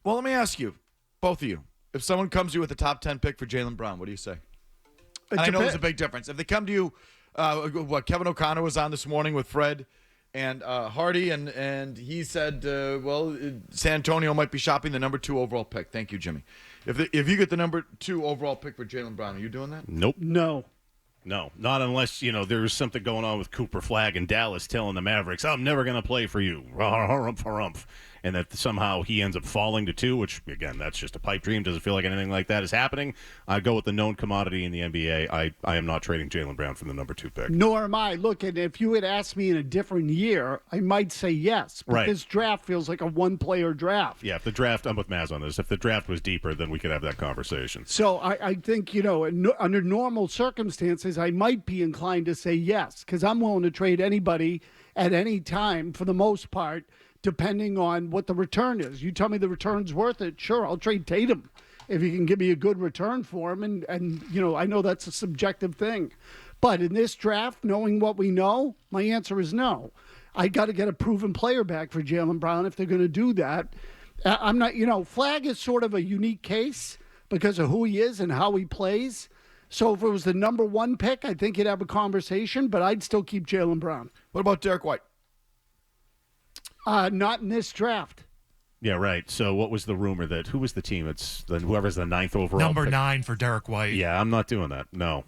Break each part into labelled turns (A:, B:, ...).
A: Well, let me ask you, both of you, if someone comes to you with a top 10 pick for Jaylen Brown, what do you say? And I know there's a big difference. If they come to you, Kevin O'Connor was on this morning with Fred and Hardy, and he said, San Antonio might be shopping the number 2 overall pick. Thank you, Jimmy. If you get the number 2 overall pick for Jaylen Brown, are you doing that?
B: Nope.
C: No, not unless, there's something going on with Cooper Flagg in Dallas telling the Mavericks, I'm never going to play for you. Harumph. And that somehow he ends up falling to 2, which, again, that's just a pipe dream. Doesn't feel like anything like that is happening. I go with the known commodity in the NBA. I am not trading Jaylen Brown for the number 2 pick.
B: Nor am I. Look, and if you had asked me in a different year, I might say yes. But this draft feels like a one-player draft.
C: Yeah, if the draft, I'm with Mazz on this. If the draft was deeper, then we could have that conversation.
B: So I think, under normal circumstances, I might be inclined to say yes, because I'm willing to trade anybody at any time for the most part, depending on what the return is. You tell me the return's worth it, sure, I'll trade Tatum if you can give me a good return for him. And I know that's a subjective thing. But in this draft, knowing what we know, my answer is no. I got to get a proven player back for Jaylen Brown if they're going to do that. I'm not, Flagg is sort of a unique case because of who he is and how he plays. So if it was the number 1 pick, I think you'd have a conversation, but I'd still keep Jaylen Brown.
A: What about Derek White?
B: Not in this draft.
C: Yeah, right. So what was the rumor that who was the team? It's whoever's the 9th overall.
D: Number
C: pick.
D: 9 for Derek White.
C: Yeah, I'm not doing that. No,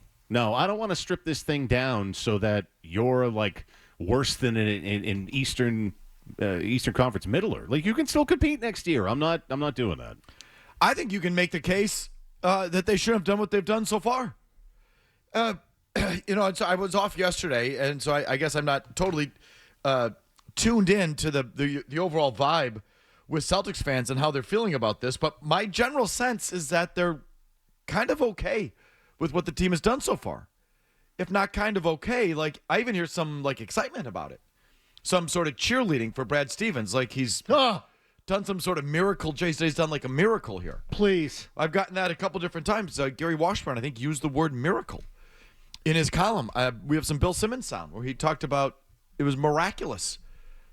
C: I don't want to strip this thing down so that you're like worse than an Eastern Conference middler. Like you can still compete next year. I'm not doing that.
A: I think you can make the case that they should have done what they've done so far. I was off yesterday, and so I guess I'm not totally tuned in to the overall vibe with Celtics fans and how they're feeling about this. But my general sense is that they're kind of okay with what the team has done so far. If not kind of okay, like I even hear some like excitement about it. Some sort of cheerleading for Brad Stevens, like he's done some sort of miracle. Jay says he's done like a miracle here.
B: Please.
A: I've gotten that a couple different times. Gary Washburn, I think, used the word miracle in his column. We have some Bill Simmons sound where he talked about it was miraculous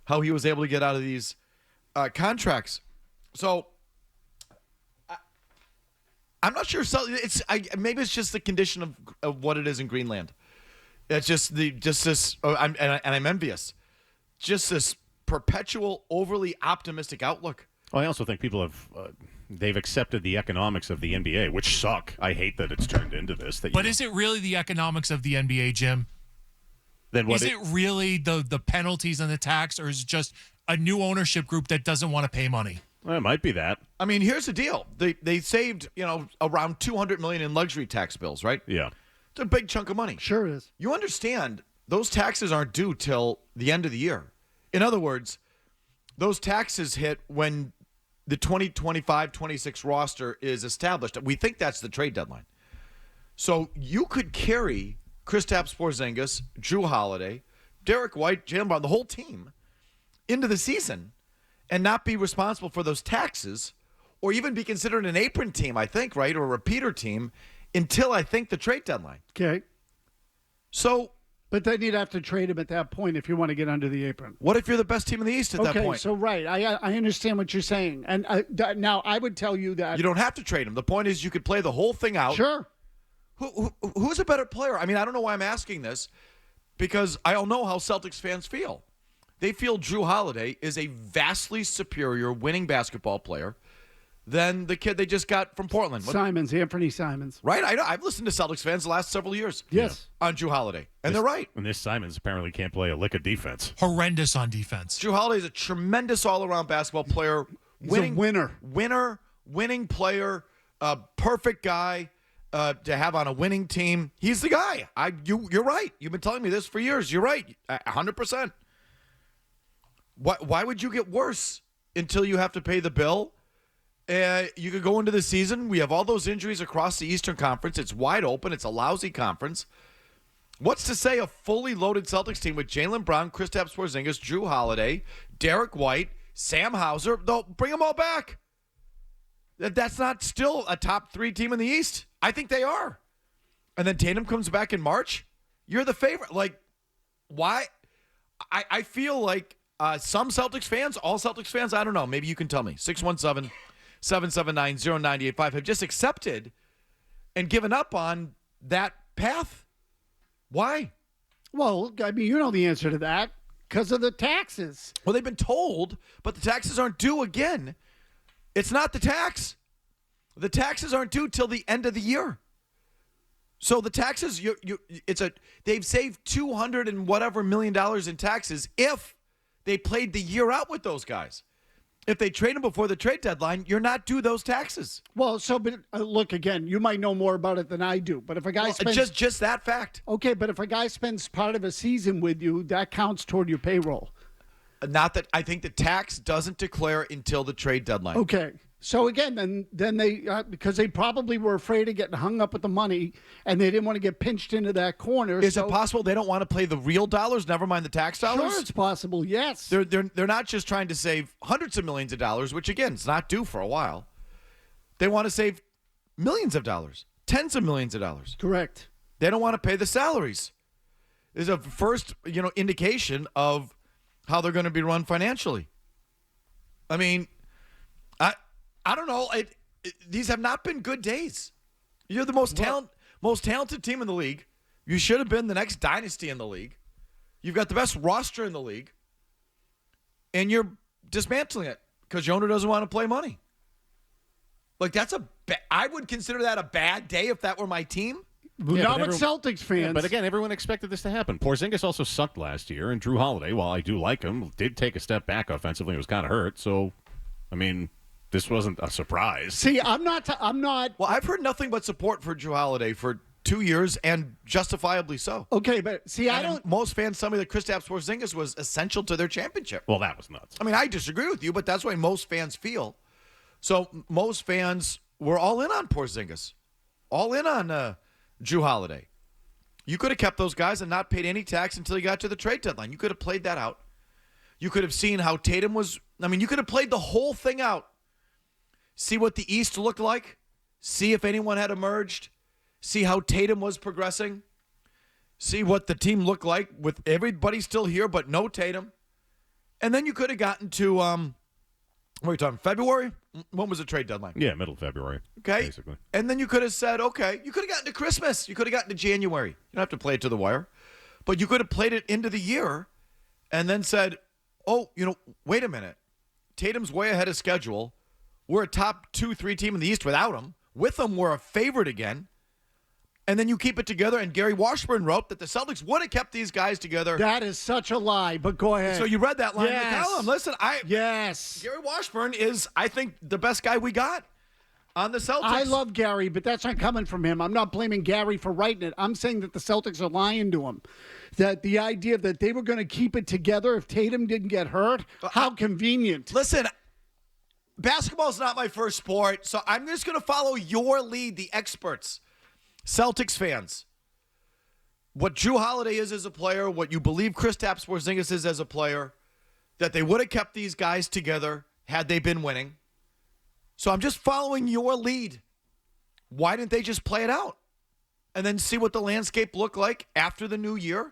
A: how he was able to get out of these contracts. So I'm not sure. Maybe it's just the condition of what it is in Greenland. It's just this. I'm envious. Just this perpetual, overly optimistic outlook.
C: I also think people they've accepted the economics of the NBA, which suck. I hate that it's turned into this.
D: But is it really the economics of the NBA, Jim?
C: Then what?
D: Is it really the penalties and the tax, or is it just a new ownership group that doesn't want to pay money?
C: Well, it might be that.
A: I mean, here's the deal: they saved around $200 million in luxury tax bills, right?
C: Yeah,
A: it's a big chunk of money.
B: Sure is.
A: You understand those taxes aren't due till the end of the year. In other words, those taxes hit when the 2025-26 roster is established. We think that's the trade deadline. So you could carry Kristaps Porzingis, Drew Holiday, Derek White, Jaylen Brown, the whole team into the season and not be responsible for those taxes or even be considered an apron team, I think, right, or a repeater team until I think the trade deadline.
B: Okay.
A: So,
B: but then you'd have to trade him at that point if you want to get under the apron.
A: What if you're the best team in the East at that point?
B: Okay, so right. I understand what you're saying. And now I would tell you that.
A: You don't have to trade him. The point is you could play the whole thing out.
B: Sure.
A: Who's a better player? I mean, I don't know why I'm asking this because I don't know how Celtics fans feel. They feel Drew Holiday is a vastly superior winning basketball player than the kid they just got from Portland.
B: Anthony Simons.
A: Right? I know. I've listened to Celtics fans the last several years.
B: Yes.
A: On Drew Holiday. And they're right.
C: And this Simons apparently can't play a lick of defense.
D: Horrendous on defense.
A: Drew Holiday is a tremendous all-around basketball player.
B: He's a winner.
A: Winning player, a perfect guy to have on a winning team. He's the guy. You're right. You've been telling me this for years. You're right. 100%. Why would you get worse until you have to pay the bill? You could go into the season. We have all those injuries across the Eastern Conference. It's wide open. It's a lousy conference. What's to say a fully loaded Celtics team with Jaylen Brown, Kristaps Porzingis, Drew Holiday, Derek White, Sam Hauser, they'll bring them all back. That's not still a top 3 team in the East. I think they are. And then Tatum comes back in March. You're the favorite. Like, why? I feel like some Celtics fans, all Celtics fans, I don't know. Maybe you can tell me. 617 779-0985 have just accepted and given up on that path. Why?
B: Well, I mean, you know the answer to that. Because of the taxes.
A: Well, they've been told, but the taxes aren't due again. It's not the tax. The taxes aren't due till the end of the year. So the taxes, they've saved $200 and whatever million in taxes if they played the year out with those guys. If they trade them before the trade deadline, you're not due those taxes.
B: Well, but look, again, you might know more about it than I do. But if a guy spends
A: just that fact.
B: Okay, but if a guy spends part of a season with you, that counts toward your payroll.
A: Not that I think the tax doesn't declare until the trade deadline.
B: Okay. So again, then they because they probably were afraid of getting hung up with the money, and they didn't want to get pinched into that corner.
A: Is it possible they don't want to play the real dollars, never mind the tax dollars?
B: Sure, it's possible. Yes,
A: they're not just trying to save hundreds of millions of dollars, which again is not due for a while. They want to save millions of dollars, tens of millions of dollars.
B: Correct.
A: They don't want to pay the salaries. Is a first indication of how they're going to be run financially. I mean, I don't know. These have not been good days. You're the most talented team in the league. You should have been the next dynasty in the league. You've got the best roster in the league. And you're dismantling it because your owner doesn't want to play money. Like, I would consider that a bad day if that were my team.
B: Not with Celtics fans.
C: Yeah, but again, everyone expected this to happen. Porzingis also sucked last year, and Drew Holiday, while I do like him, did take a step back offensively. He was kind of hurt. So, I mean, this wasn't a surprise.
B: See, I'm not.
A: Well, I've heard nothing but support for Drew Holiday for 2 years, and justifiably so.
B: Okay, but see, I don't.
A: Most fans tell me that Kristaps Porzingis was essential to their championship.
C: Well, that was nuts.
A: I mean, I disagree with you, but that's the way most fans feel. So most fans were all in on Porzingis, all in on Drew Holiday. You could have kept those guys and not paid any tax until you got to the trade deadline. You could have played that out. You could have seen how Tatum was. I mean, you could have played the whole thing out. See what the East looked like. See if anyone had emerged. See how Tatum was progressing. See what the team looked like with everybody still here but no Tatum. And then you could have gotten to, what are we talking, February? When was the trade deadline?
C: Yeah, middle of February.
A: Okay.
C: Basically.
A: And then you could have said, okay, you could have gotten to Christmas. You could have gotten to January. You don't have to play it to the wire. But you could have played it into the year and then said, oh, wait a minute. Tatum's way ahead of schedule. We're a top 2-3 team in the East without him. With him, we're a favorite again. And then you keep it together, and Gary Washburn wrote that the Celtics would have kept these guys together.
B: That is such a lie, but go ahead.
A: So you read that line in the
B: Yes.
A: column. Listen,
B: Yes.
A: Gary Washburn is, I think, the best guy we got on the Celtics.
B: I love Gary, but that's not coming from him. I'm not blaming Gary for writing it. I'm saying that the Celtics are lying to him. That the idea that they were going to keep it together if Tatum didn't get hurt, how convenient.
A: Listen, basketball is not my first sport, so I'm just going to follow your lead, the experts. Celtics fans, what Drew Holiday is as a player, what you believe Kristaps Porzingis is as a player, that they would have kept these guys together had they been winning. So I'm just following your lead. Why didn't they just play it out and then see what the landscape looked like after the new year?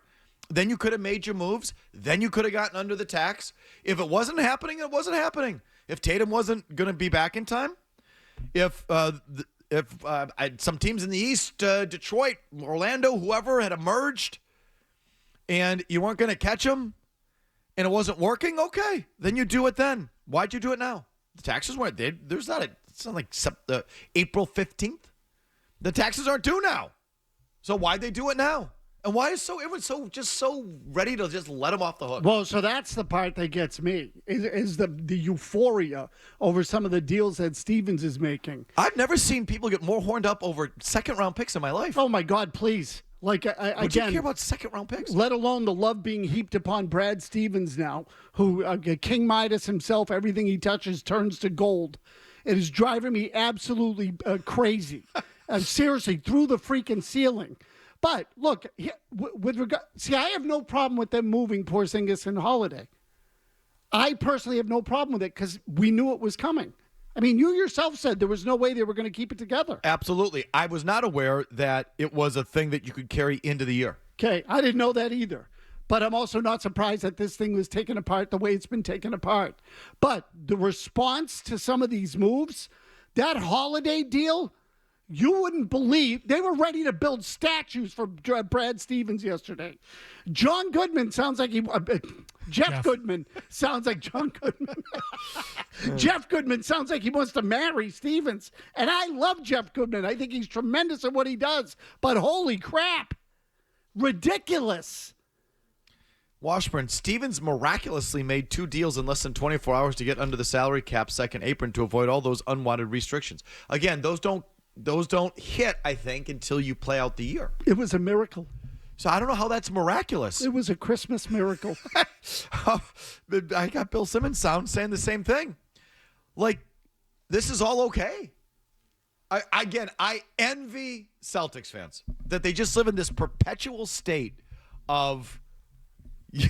A: Then you could have made your moves. Then you could have gotten under the tax. If it wasn't happening, it wasn't happening. If Tatum wasn't going to be back in time, if some teams in the East, Detroit, Orlando, whoever had emerged, and you weren't going to catch them, and it wasn't working, okay, then you do it then. Why'd you do it now? The taxes weren't there. It's not like April 15th. The taxes aren't due now. So why'd they do it now? And why is everyone's so ready to just let him off the hook?
B: Well, so that's the part that gets me is the euphoria over some of the deals that Stevens is making.
A: I've never seen people get more horned up over second-round picks in my life.
B: Oh, my God, please. Like,
A: Would you
B: again,
A: care about second-round picks?
B: let alone the love being heaped upon Brad Stevens now, who, King Midas himself, everything he touches turns to gold. It is driving me absolutely crazy. Seriously, through the freaking ceiling. But look, with regard, I have no problem with them moving Porzingis and Holiday. I personally have no problem with it because we knew it was coming. I mean, you yourself said there was no way they were going to keep it together.
A: Absolutely. I was not aware that it was a thing that you could carry into the year.
B: Okay, I didn't know that either. but I'm also not surprised that this thing was taken apart the way it's been taken apart. But the response to some of these moves, that Holiday deal, you wouldn't believe. They were ready to build statues for Brad Stevens yesterday. John Goodman sounds like Jeff Goodman sounds like John Goodman. Jeff Goodman sounds like he wants to marry Stevens. And I love Jeff Goodman. I think he's tremendous at what he does. But holy crap. Ridiculous.
A: Washburn, Stevens miraculously made 2 deals in less than 24 hours to get under the salary cap second apron to avoid all those unwanted restrictions. Again, those don't hit, I think, until you play out the year.
B: It was a miracle.
A: So I don't know how that's miraculous.
B: It was a Christmas miracle.
A: I got Bill Simmons saying the same thing. Like, this is all okay. I envy Celtics fans that they just live in this perpetual state of, yeah,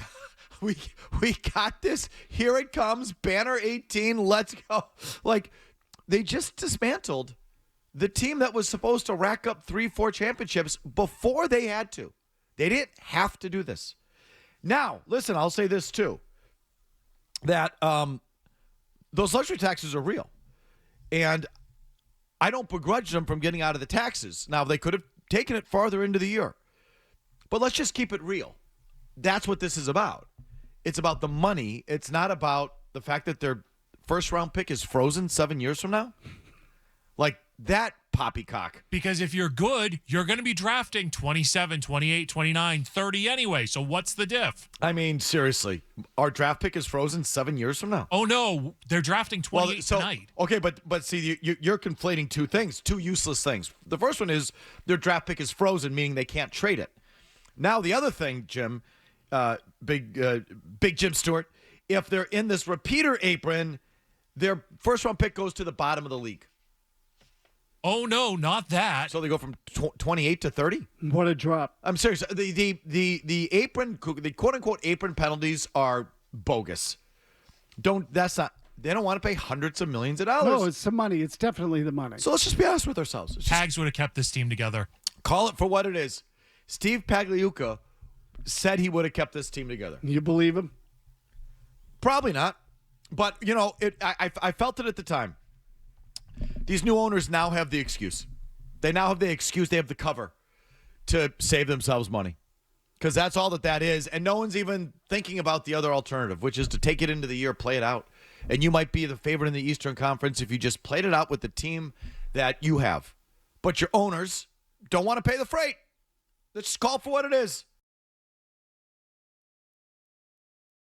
A: we got this. Here it comes. Banner 18. Let's go. Like, they just dismantled the team that was supposed to rack up 3-4 championships before they had to. They didn't have to do this. Now, listen, I'll say this too, that those luxury taxes are real. And I don't begrudge them from getting out of the taxes. Now, they could have taken it farther into the year. But let's just keep it real. That's what this is about. It's about the money. It's not about the fact that their first-round pick is frozen 7 years from now. Like, that poppycock.
D: Because if you're good, you're going to be drafting 27, 28, 29, 30 anyway. So what's the diff?
A: I mean, seriously, our draft pick is frozen 7 years from now.
D: Oh, no, they're drafting 28 tonight.
A: Okay, but see, you're conflating two things, two useless things. The first one is their draft pick is frozen, meaning they can't trade it. Now, the other thing, Jim, big Jim Stewart, if they're in this repeater apron, their first-round pick goes to the bottom of the league.
D: Oh, no, not that.
A: So they go from 28 to 30?
B: What a drop.
A: I'm serious. The apron, the quote-unquote apron penalties are bogus. They don't want to pay hundreds of millions of dollars.
B: No, it's the money. It's definitely the money.
A: So let's just be honest with ourselves.
D: Pags would have kept this team together.
A: Call it for what it is. Steve Pagliuca said he would have kept this team together.
B: You believe him?
A: Probably not. But, I felt it at the time. These new owners now have the excuse. They now have the excuse. They have the cover to save themselves money. Because that's all that is. And no one's even thinking about the other alternative, which is to take it into the year, play it out. And you might be the favorite in the Eastern Conference if you just played it out with the team that you have. But your owners don't want to pay the freight. Let's just call it for what it is.